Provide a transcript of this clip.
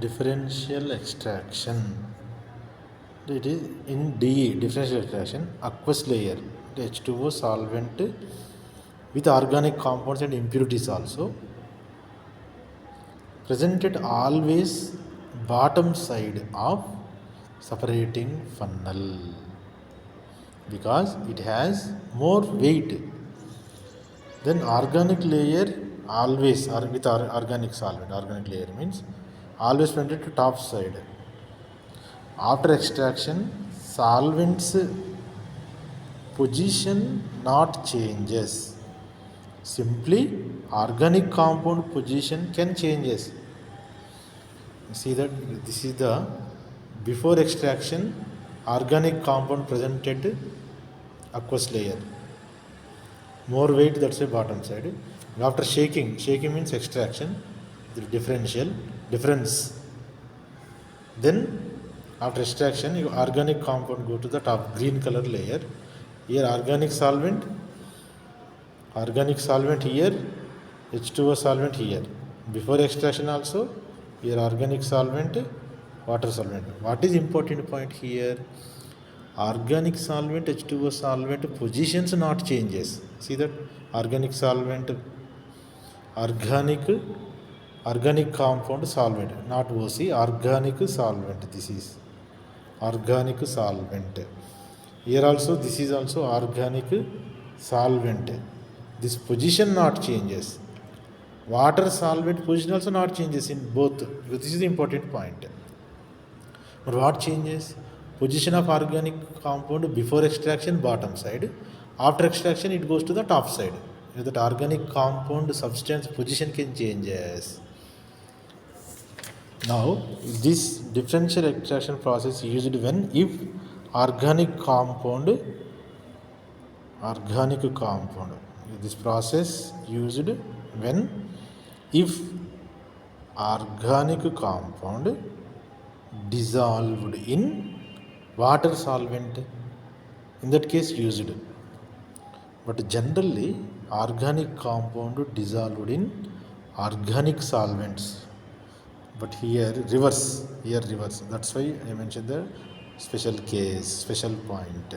differential extraction. It is in DE, differential extraction, aqueous layer, the H2O solvent with organic compounds and impurities also, presented always bottom side of separating funnel because it has more weight. Then organic layer always with organic solvent. Organic layer means always presented to top side. After extraction, solvent's position not changes. Simply organic compound position can changes. See that this is the before extraction organic compound presented aqueous layer. More weight, that's a bottom side. After shaking means extraction, the difference. Then after extraction, your organic compound go to the top green color layer. Here organic solvent here, H2O solvent here. Before extraction also, here organic solvent, water solvent. What is important point here? Organic solvent, H2O solvent positions not changes. See that organic solvent, organic compound solvent, not OC, organic solvent. This is organic solvent. Here also this is also organic solvent. This position not changes. Water solvent position also not changes in both. This is the important point. But what changes? Position of organic compound before extraction bottom side. After extraction it goes to the top side. That organic compound substance position can changes. Now this differential extraction process used when if organic compound this process used when if organic compound dissolved in water solvent, in that case used. But generally organic compound dissolved in organic solvents. But here reverse. That's why I mentioned the special case, special point.